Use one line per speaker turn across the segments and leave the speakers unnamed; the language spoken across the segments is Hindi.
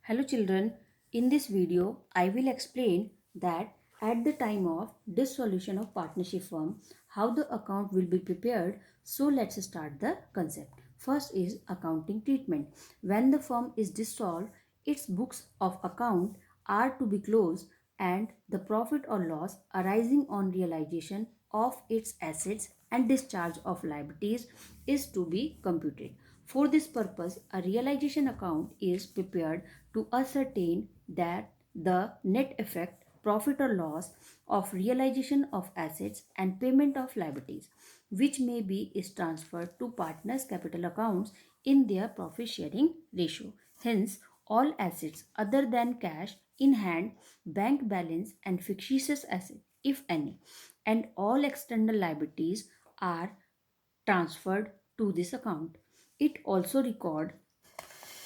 Hello children, in this video I will explain that at the time of dissolution of partnership firm how the account will be prepared. So let's start the concept. First is accounting treatment. When the firm is dissolved, its books of account are to be closed and the profit or loss arising on realization of its assets and discharge of liabilities is to be computed. For this purpose, a realization account is prepared to ascertain that the net effect, profit or loss of realization of assets and payment of liabilities, which may be is transferred to partners' capital accounts in their profit sharing ratio. Hence, all assets other than cash in hand, bank balance, and fictitious asset, if any, and all external liabilities are transferred to this account. It also record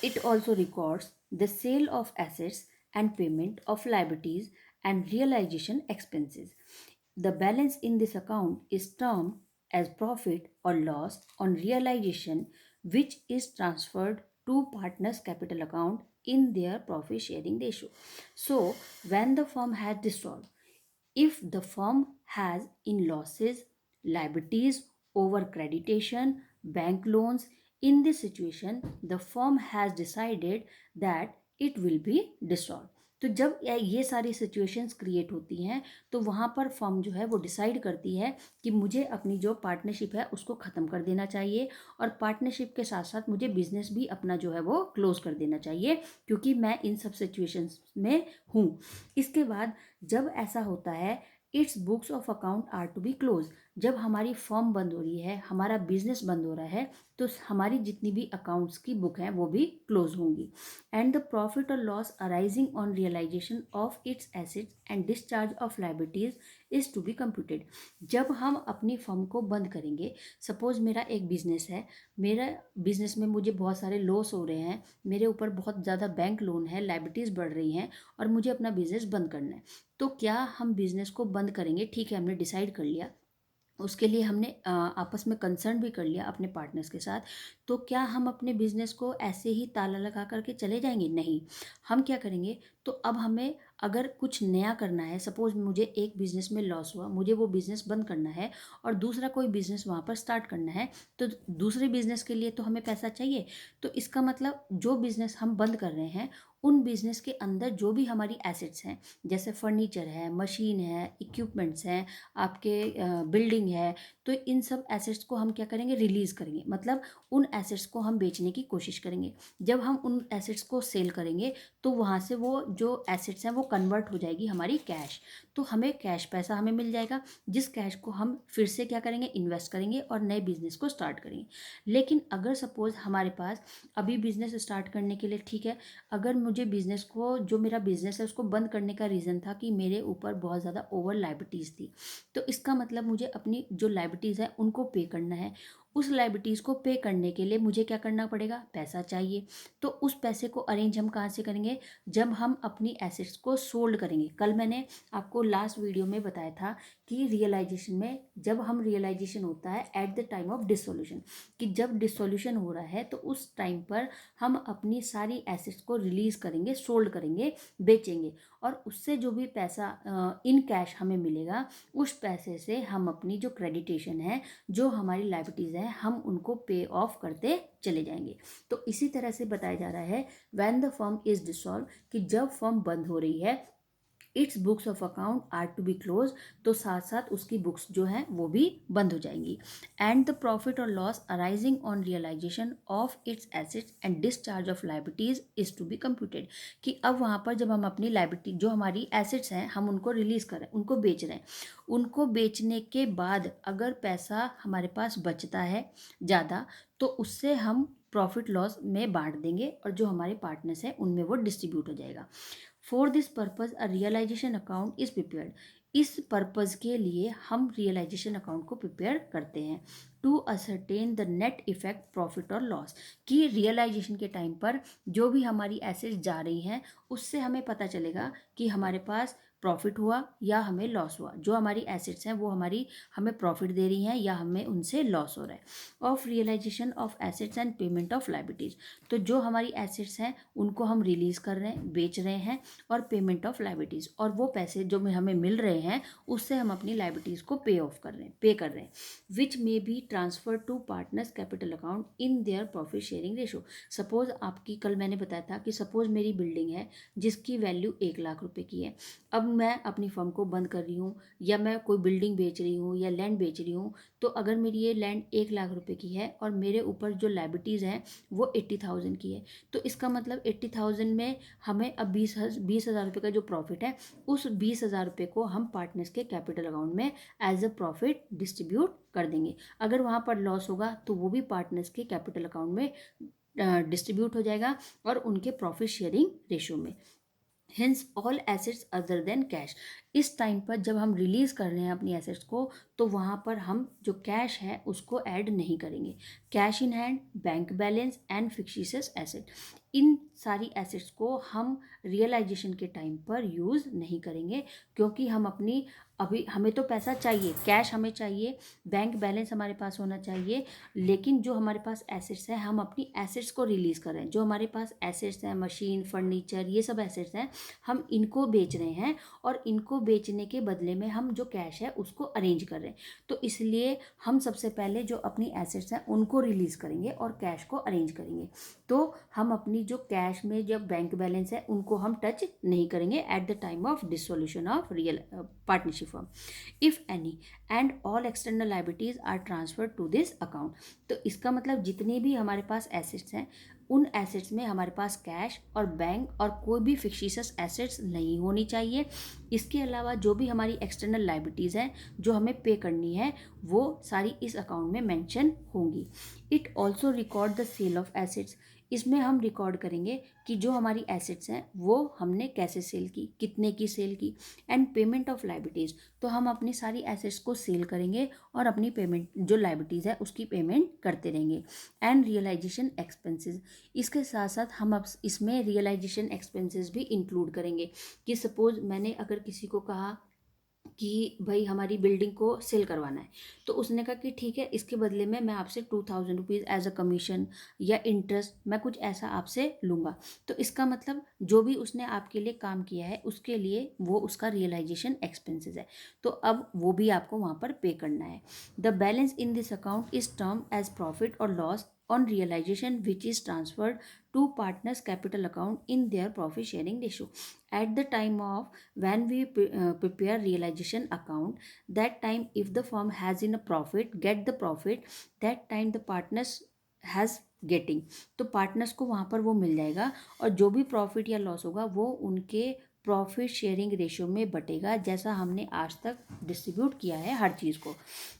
it also records the sale of assets and payment of liabilities and realization expenses. The balance in this account is termed as profit or loss on realization, which is transferred to partners' capital account in their profit sharing ratio. So, when the firm has dissolved, if the firm has in losses, liabilities, over creditation, bank loans, in this situation, the firm has decided that it will be dissolved. तो जब ये सारी सिचुएशंस क्रिएट होती हैं तो वहाँ पर फर्म जो है वो डिसाइड करती है कि मुझे अपनी जो पार्टनरशिप है उसको ख़त्म कर देना चाहिए और पार्टनरशिप के साथ साथ मुझे बिजनेस भी अपना जो है वो क्लोज कर देना चाहिए क्योंकि मैं इन सब सिचुएशंस में हूँ। इसके बाद जब ऐसा होता है, its books of account are to be close. जब हमारी फर्म बंद हो रही है, हमारा बिजनेस बंद हो रहा है, तो हमारी जितनी भी अकाउंट्स की बुक हैं वो भी क्लोज होंगी। एंड द प्रॉफिट और loss arising on realisation of its assets and discharge of liabilities is to be computed. जब हम अपनी फर्म को बंद करेंगे, सपोज मेरा एक बिजनेस है, मेरा बिजनेस में मुझे बहुत सारे लॉस हो रहे हैं, मेरे ऊपर बहुत ज़्यादा बैंक लोन है, लाइबिलिटीज़ बढ़ रही हैं और मुझे अपना बिजनेस बंद करना है। तो क्या हम बिजनेस को बंद करेंगे? ठीक है, हमने डिसाइड कर लिया, उसके लिए हमने आपस में कंसर्न भी कर लिया अपने पार्टनर्स के साथ। तो क्या हम अपने बिजनेस को ऐसे ही ताला लगा करके चले जाएंगे? नहीं। हम क्या करेंगे, तो अब हमें अगर कुछ नया करना है, सपोज मुझे एक बिजनेस में लॉस हुआ, मुझे वो बिजनेस बंद करना है और दूसरा कोई बिजनेस वहाँ पर स्टार्ट करना है, तो दूसरे बिजनेस के लिए तो हमें पैसा चाहिए। तो इसका मतलब जो बिजनेस हम बंद कर रहे हैं उन बिजनेस के अंदर जो भी हमारी एसेट्स हैं, जैसे फर्नीचर है, मशीन है, इक्विपमेंट्स हैं, आपके बिल्डिंग है, तो इन सब एसेट्स को हम क्या करेंगे, रिलीज़ करेंगे। मतलब उन एसेट्स को हम बेचने की कोशिश करेंगे। जब हम उन एसेट्स को सेल करेंगे तो वहाँ से वो जो एसेट्स हैं वो कन्वर्ट हो जाएगी हमारी कैश। तो हमें कैश पैसा हमें मिल जाएगा, जिस कैश को हम फिर से क्या करेंगे, इन्वेस्ट करेंगे और नए बिजनेस को स्टार्ट करेंगे। लेकिन अगर सपोज हमारे पास अभी बिजनेस स्टार्ट करने के लिए, ठीक है, अगर मुझे बिजनेस को, जो मेरा बिजनेस है उसको बंद करने का रीज़न था कि मेरे ऊपर बहुत ज़्यादा ओवर लाइबिलिटीज़ थी, तो इसका मतलब मुझे अपनी जो लाइबिलिटीज़ है उनको पे करना है। उस लाइबिलिटीज़ को पे करने के लिए मुझे क्या करना पड़ेगा, पैसा चाहिए। तो उस पैसे को अरेंज हम कहाँ से करेंगे, जब हम अपनी एसेट्स को सोल्ड करेंगे। कल मैंने आपको लास्ट वीडियो में बताया था कि रियलाइजेशन में, जब हम रियलाइजेशन होता है eight the time of dissolution, कि जब डिसोल्यूशन हो रहा है तो उस टाइम पर हम अपनी सारी एसेट्स को रिलीज़ करेंगे, सोल्ड करेंगे, बेचेंगे और उससे जो भी पैसा इन कैश हमें मिलेगा, उस पैसे से हम अपनी जो क्रेडिटेशन है, जो हमारी लाइबिलिटीज़ हैं, हम उनको पे ऑफ करते चले जाएंगे। तो इसी तरह से बताया जा रहा है when the firm is dissolve, कि जब फर्म बंद हो रही है, its books of account are to be close, तो साथ साथ उसकी बुक्स जो हैं वो भी बंद हो जाएंगी। एंड द प्रॉफिट और loss arising on realisation of its assets and discharge of liabilities is to be computed, कि अब वहाँ पर जब हम अपनी लाइबिलिटी, जो हमारी एसेट्स हैं, हम उनको रिलीज़ कर रहे हैं, उनको बेच रहे हैं, उनको बेचने के बाद अगर पैसा हमारे पास बचता है ज़्यादा, तो उससे हम प्रॉफिट लॉस में बांट देंगे और जो हमारे पार्टनर्स हैं उनमें वो डिस्ट्रीब्यूट हो जाएगा। For this purpose a realisation account is prepared. इस पर्पज़ के लिए हम रियलाइजेशन अकाउंट को प्रिपेयर करते हैं to ascertain the net effect profit और लॉस, कि रियलाइजेशन के टाइम पर जो भी हमारी एसेट्स जा रही हैं उससे हमें पता चलेगा कि हमारे पास प्रॉफिट हुआ या हमें लॉस हुआ। जो हमारी एसेट्स हैं वो हमें प्रॉफिट दे रही हैं या हमें उनसे लॉस हो रहा है। Of realisation of assets and payment of liabilities, तो जो हमारी एसेट्स हैं उनको हम रिलीज कर रहे हैं, बेच रहे हैं, और पेमेंट ऑफ लायबिलिटीज, और वो पैसे जो हमें मिल रहे हैं उससे हम अपनी लायबिलिटीज को पे कर रहे हैं which may be transfer to partners capital account in their profit sharing ratio. Suppose आपकी, कल मैंने बताया था कि सपोज मेरी बिल्डिंग है जिसकी वैल्यू 1 लाख रुपए की है। अब मैं अपनी फर्म को बंद कर रही हूँ या मैं कोई बिल्डिंग बेच रही हूँ या लैंड बेच रही हूँ, तो अगर मेरी ये लैंड 1 लाख रुपए की है और मेरे ऊपर जो लायबिलिटीज़ हैं वो 80,000 की है, तो इसका मतलब 80,000 में हमें अब 20,000 रुपये का जो प्रॉफिट है उस 20,000 रुपये को हम पार्टनर्स के कैपिटल अकाउंट में एज अ प्रॉफिट डिस्ट्रीब्यूट कर देंगे। अगर वहाँ पर लॉस होगा तो वो भी पार्टनर्स के कैपिटल अकाउंट में डिस्ट्रीब्यूट हो जाएगा और उनके प्रॉफिट शेयरिंग रेशो में। Hence all assets other than cash, इस टाइम पर जब हम रिलीज कर रहे हैं अपनी एसेट्स को तो वहाँ पर हम जो कैश है उसको ऐड नहीं करेंगे। Cash in hand, bank balance and fictitious asset, इन सारी एसेट्स को हम रियलाइजेशन के टाइम पर यूज़ नहीं करेंगे, क्योंकि अभी हमें तो पैसा चाहिए, कैश हमें चाहिए, बैंक बैलेंस हमारे पास होना चाहिए, लेकिन जो हमारे पास एसेट्स हैं हम अपनी एसेट्स को रिलीज़ कर रहे हैं। जो हमारे पास एसेट्स हैं, मशीन, फर्नीचर, ये सब एसेट्स हैं, हम इनको बेच रहे हैं और इनको बेचने के बदले में हम जो कैश है उसको अरेंज कर रहे हैं। तो इसलिए हम सबसे पहले जो अपनी एसेट्स हैं उनको रिलीज़ करेंगे और कैश को अरेंज करेंगे। तो हम अपनी जो कैश में जब बैंक बैलेंस है उनको हम टच नहीं करेंगे at the time of dissolution of real partnership firm, if any, and all external liabilities are transfer to this account. तो इसका मतलब जितनी भी हमारे पास एसेट्स हैं उन एसेट्स में हमारे पास कैश और बैंक और कोई भी फिक्सिशियस एसेट्स नहीं होनी चाहिए। इसके अलावा जो भी हमारी एक्सटर्नल लायबिलिटीज़ हैं जो हमें पे करनी है वो सारी इस अकाउंट में मेंशन होंगी। It also record the sale of assets, इसमें हम रिकॉर्ड करेंगे कि जो हमारी एसेट्स हैं वो हमने कैसे सेल की, कितने की सेल की, एंड पेमेंट ऑफ लायबिलिटीज़, तो हम अपनी सारी एसेट्स को सेल करेंगे और अपनी पेमेंट जो लायबिलिटीज़ है उसकी पेमेंट करते रहेंगे। एंड रियलाइजेशन एक्सपेंसेस, इसके साथ साथ हम अब इसमें रियलाइजेशन एक्सपेंसेस भी इंक्लूड करेंगे कि सपोज मैंने अगर किसी को कहा कि भाई हमारी बिल्डिंग को सेल करवाना है, तो उसने कहा कि ठीक है, इसके बदले में मैं आपसे 2,000 रुपीज़ एज अ कमीशन या इंटरेस्ट मैं कुछ ऐसा आपसे लूँगा। तो इसका मतलब जो भी उसने आपके लिए काम किया है उसके लिए वो उसका रियलाइजेशन एक्सपेंसेस है, तो अब वो भी आपको वहाँ पर पे करना है। The balance in this account is term as profit और loss on realization which is transferred to partners capital account in their profit sharing ratio at the time of when we prepare realization account, that time if the firm has in a profit get the profit, that time the partners has getting, तो पार्टनर्स को वहाँ पर वो मिल जाएगा और जो भी प्रॉफिट या लॉस होगा वो उनके प्रॉफिट शेयरिंग रेशियो में बटेगा जैसा हमने आज तक डिस्ट्रीब्यूट किया है हर चीज़ को।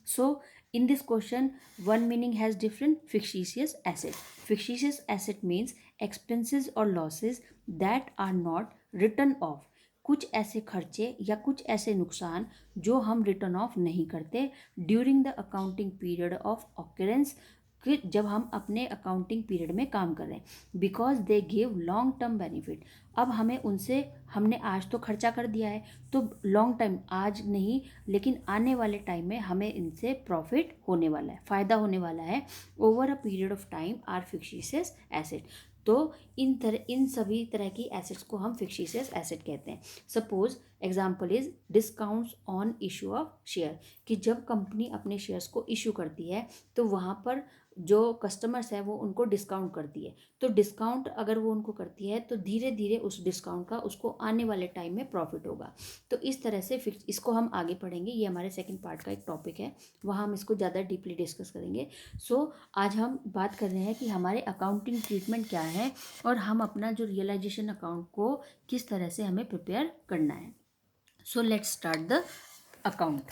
सो in this question one meaning has different fictitious asset. Fictitious asset means expenses or losses that are not written off, कुछ ऐसे खर्चे या कुछ ऐसे नुकसान जो हम रिटर्न ऑफ नहीं करते during the accounting period of occurrence, कि जब हम अपने अकाउंटिंग पीरियड में काम कर रहे हैं, because they give long term benefit. अब हमने आज तो खर्चा कर दिया है तो लॉन्ग टाइम, आज नहीं लेकिन आने वाले टाइम में हमें इनसे प्रॉफिट होने वाला है, फ़ायदा होने वाला है over a period of time are fictitious asset. तो इन सभी तरह की एसेट्स को हम फिक्सिशियस एसेट कहते हैं। Suppose example is discounts on issue of share, कि जब कंपनी अपने शेयर्स को इशू करती है तो वहाँ पर जो कस्टमर्स है वो उनको डिस्काउंट करती है, तो डिस्काउंट अगर वो उनको करती है तो धीरे धीरे उस डिस्काउंट का उसको आने वाले टाइम में प्रॉफिट होगा। तो इस तरह से फिक्स, इसको हम आगे पढ़ेंगे, ये हमारे सेकंड पार्ट का एक टॉपिक है, वहाँ हम इसको ज़्यादा डीपली डिस्कस करेंगे। सो आज हम बात कर रहे हैं कि हमारे अकाउंटिंग ट्रीटमेंट क्या है और हम अपना जो रियलाइजेशन अकाउंट को किस तरह से हमें प्रिपेयर करना है। So let's start the account.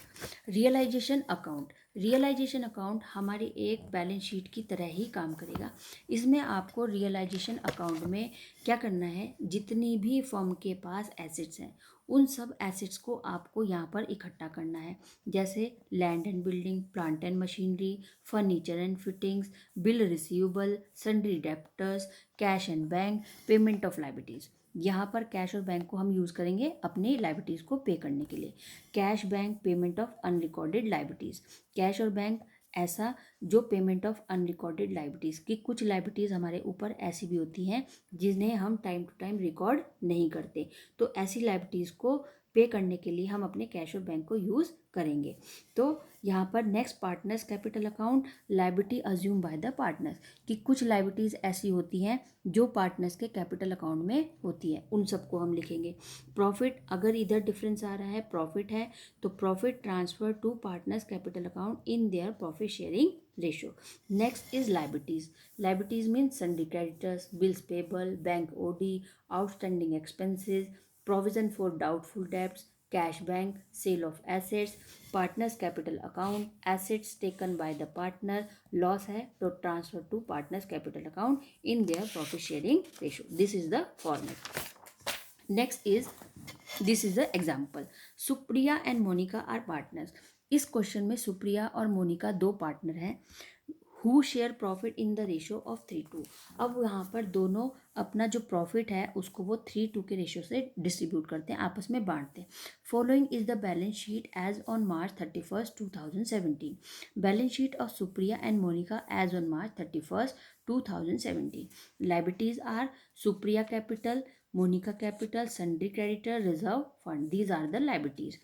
Realisation account हमारी एक बैलेंस शीट की तरह ही काम करेगा। इसमें आपको रियलाइजेशन अकाउंट में क्या करना है, जितनी भी फर्म के पास एसेट्स हैं उन सब एसेट्स को आपको यहाँ पर इकट्ठा करना है, जैसे land and building, plant and machinery, furniture and fittings, bill receivable, sundry debtors, cash and bank, payment of liabilities. यहाँ पर कैश और बैंक को हम यूज़ करेंगे अपने लाइबिलिटीज को पे करने के लिए। Cash, bank, payment of unrecorded liabilities. Cash और बैंक ऐसा जो पेमेंट ऑफ अनरिकॉर्डेड लाइबिलिटीज की, कुछ लाइबिलिटीज हमारे ऊपर ऐसी भी होती हैं जिन्हें हम टाइम टू टाइम रिकॉर्ड नहीं करते, तो ऐसी लाइबिलिटीज को पे करने के लिए हम अपने कैश और बैंक को यूज़ करेंगे। तो यहाँ पर next, partners capital account, liability assume by the partners, कि कुछ लाइबिलिटीज ऐसी होती हैं जो पार्टनर्स के कैपिटल अकाउंट में होती है, उन सबको हम लिखेंगे। प्रॉफिट, अगर इधर डिफरेंस आ रहा है, प्रॉफिट है तो profit transfer to partners capital account in their profit sharing ratio. Next is liabilities. Liabilities means sundry creditors, bills payable, bank OD, outstanding expenses, provision for doubtful debts, cash bank, sale of assets, partners capital account, assets taken by the partner, loss है तो transfer to partners capital account in their profit sharing ratio. This is the format. Next is, this is the example. Supriya and Monica are partners. इस क्वेश्चन में सुप्रिया और मोनिका दो पार्टनर हैं। Who share profit in the ratio of 3:2। अब यहाँ पर दोनों अपना जो प्रॉफिट है उसको वो 3:2 के रेशियो से डिस्ट्रीब्यूट करते हैं, आपस में बांटते हैं। Following is the balance sheet as on March 31st, 2017। Balance sheet of Supriya and Monica as on March 31st, 2017. Liabilities are Supriya Capital, Monica Capital, Sundry Creditor, Reserve Fund. These are the liabilities.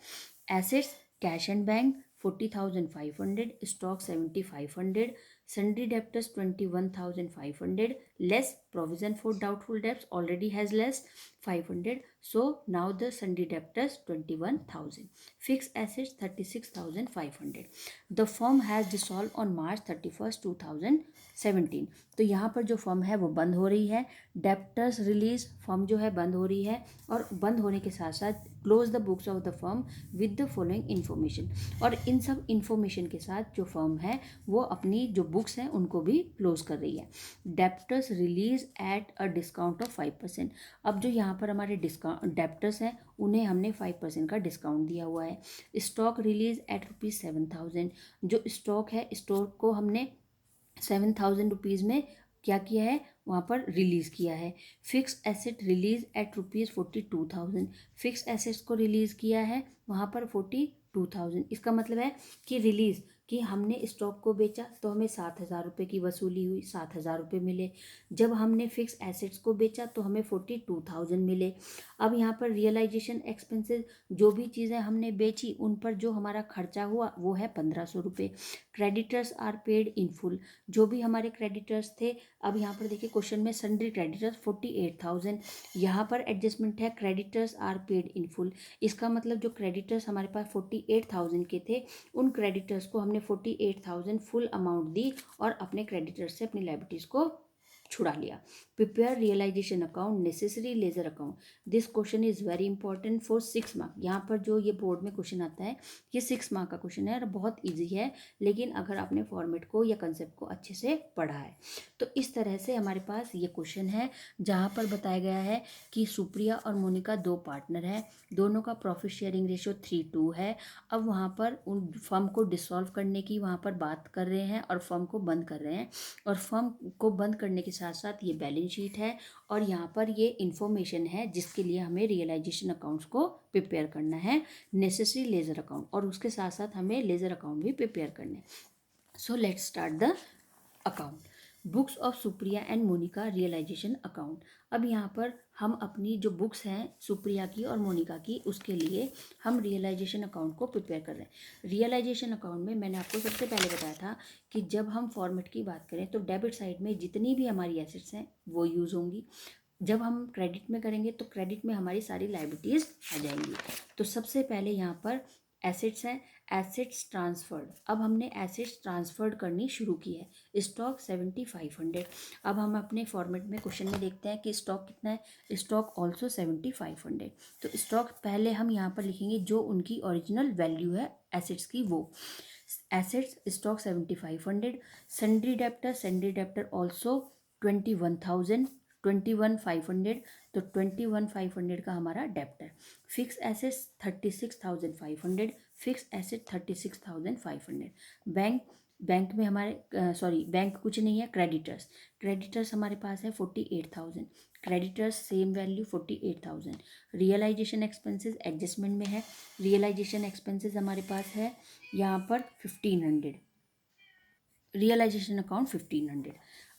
Assets, cash and bank 40,500, stock 7,500, sundry debtors 21,500, less provision for doubtful debts already has less 500. So now the sundry debtors 21,000. Fixed assets 36,500. The firm has dissolved on March 31st, 2017. तो यहाँ पर जो फर्म है वो बंद हो रही है। डेप्टर्स रिलीज, फर्म जो है बंद हो रही है, और बंद होने के साथ साथ close the books of the firm with the following information. और इन सब इन्फॉर्मेशन के साथ जो फर्म है वो अपनी जो बुक्स हैं उनको भी क्लोज कर रही है। Debtors release at a discount of 5%। अब जो यहाँ पर हमारे डिस्काउंट डेप्टर्स हैं उन्हें हमने 5% का डिस्काउंट दिया हुआ है। Stock release at ₹7,000। जो स्टॉक है, स्टॉक को हमने 7,000 में क्या किया है, वहाँ पर रिलीज़ किया है। Fix asset release at ₹42,000। Fix assets को रिलीज़ किया है वहाँ पर 42,000। इसका मतलब है कि रिलीज़ कि हमने स्टॉक को बेचा तो हमें 7,000 की वसूली हुई, 7,000 मिले। जब हमने फिक्स एसेट्स को बेचा तो हमें 42,000 मिले। अब यहाँ पर रियलाइजेशन एक्सपेंसेस, जो भी चीज़ें हमने बेची उन पर जो हमारा खर्चा हुआ वो है 1,500 creditors are paid in full. जो भी हमारे क्रेडिटर्स थे, अब यहाँ पर देखिए क्वेश्चन में सन्ड्री क्रेडिटर्स 48,000, यहाँ पर एडजस्टमेंट है creditors are paid in full. इसका मतलब जो क्रेडिटर्स हमारे पास 48,000 के थे उन क्रेडिटर्स को हमने 48,000 फुल अमाउंट दी और अपने क्रेडिटर्स से अपनी लाइबिलिटीज को छुड़ा लिया। Prepare realisation account, necessary ledger account. This question is very important for 6 mark. यहाँ पर जो ये बोर्ड में क्वेश्चन आता है ये 6 मार्क का क्वेश्चन है और बहुत ईजी है, लेकिन अगर आपने फॉर्मेट को या कंसेप्ट को अच्छे से पढ़ा है तो इस तरह से हमारे पास ये क्वेश्चन है जहाँ पर बताया गया है कि सुप्रिया और मोनिका दो पार्टनर हैं, दोनों का प्रॉफिट शेयरिंग रेशियो 3:2 है। अब वहाँ पर उन फर्म को डिसॉल्व करने की वहाँ पर बात कर रहे हैं और फर्म को बंद कर रहे हैं, और फर्म को बंद करने के साथ साथ ये बैलेंस शीट है और यहाँ पर ये इन्फॉर्मेशन है जिसके लिए हमें रियलाइजेशन अकाउंट्स को प्रिपेयर करना है, नेसेसरी लेजर अकाउंट, और उसके साथ साथ हमें लेजर अकाउंट भी प्रिपेयर करने हैं। So let's start the account. Books of Supriya and Monica realisation account. अब यहाँ पर हम अपनी जो बुक्स हैं सुप्रिया की और मोनिका की उसके लिए हम रियलाइजेशन अकाउंट को प्रिपेयर कर रहे हैं। रियलाइजेशन अकाउंट में मैंने आपको सबसे पहले बताया था कि जब हम फॉर्मेट की बात करें तो डेबिट साइड में जितनी भी हमारी एसेट्स हैं वो यूज़ होंगी। जब हम क्रेडिट में करेंगे तो क्रेडिट में हमारी सारी लाइबिलिटीज़ आ जाएंगी। तो सबसे पहले यहाँ पर एसेट्स हैं, एसेट्स ट्रांसफर्ड। अब हमने एसेट्स ट्रांसफर्ड करनी शुरू की है। स्टॉक 7,500। अब हम अपने फॉर्मेट में क्वेश्चन में देखते हैं कि स्टॉक कितना है, स्टॉक ऑल्सो 7,500। तो स्टॉक पहले हम यहाँ पर लिखेंगे जो उनकी ओरिजिनल वैल्यू है एसेट्स की वो। Assets stock 7,500। Sundry debtor also 21,000। 21,500, तो 21,500 का हमारा debtor. Fix assets 36,500, fix asset 36,500। Bank bank में हमारे बैंक कुछ नहीं है, क्रेडिटर्स। क्रेडिटर्स हमारे पास है 48,000, creditors same value 48,000। Realisation expenses adjustment में है, रियलाइजेशन एक्सपेंसेस हमारे पास है यहाँ पर 1500, रियलाइजेशन अकाउंट 1500।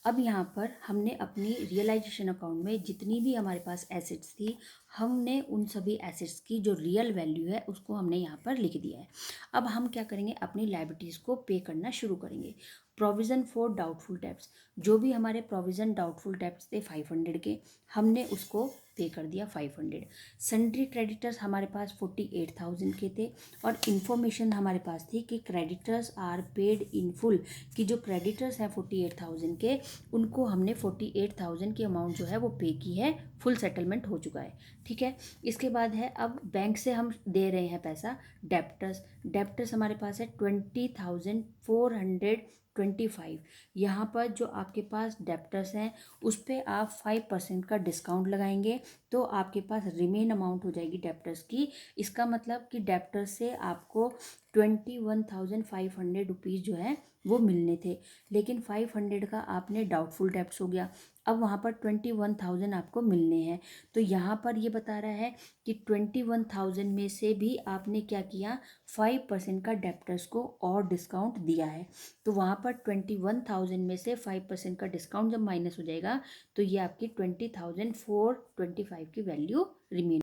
अब यहाँ पर हमने अपनी रियलाइजेशन अकाउंट में जितनी भी हमारे पास एसेट्स थी, हमने उन सभी एसेट्स की जो रियल वैल्यू है उसको हमने यहाँ पर लिख दिया है। अब हम क्या करेंगे, अपनी लायबिलिटीज़ को पे करना शुरू करेंगे। प्रोविज़न फॉर डाउटफुल डेब्ट्स, जो भी हमारे प्रोविज़न डाउटफुल डेब्ट्स थे 500 के, हमने उसको पे कर दिया 500। सन्ड्री क्रेडिटर्स हमारे पास 48,000 के थे, और इन्फॉर्मेशन हमारे पास थी कि creditors are paid in full, कि जो क्रेडिटर्स हैं 48,000 के, उनको हमने 48,000 की अमाउंट जो है वो पे की है, फुल सेटलमेंट हो चुका है। ठीक है, इसके बाद है अब बैंक से हम दे रहे हैं पैसा। डेप्टर्स, डेप्टर्स हमारे पास है 20,425। यहाँ पर जो आपके पास डेप्टर्स हैं उस पर आप 5% का डिस्काउंट लगाएंगे, तो आपके पास रिमेन अमाउंट हो जाएगी डेप्टर्स की। इसका मतलब कि डेप्टर्स से आपको 21,500 रुपीज़ जो है वो मिलने थे, लेकिन 500 का आपने डाउटफुल डेप्ट्स हो गया, अब वहाँ पर 21,000 आपको मिलने हैं। तो यहाँ पर ये बता रहा है कि 21,000 में से भी आपने क्या किया, 5% का डेप्टर्स को और डिस्काउंट दिया है। तो वहाँ पर 21,000 में से 5% का डिस्काउंट जब माइनस हो जाएगा, तो ये आपकी 20,425 की वैल्यू रिमेन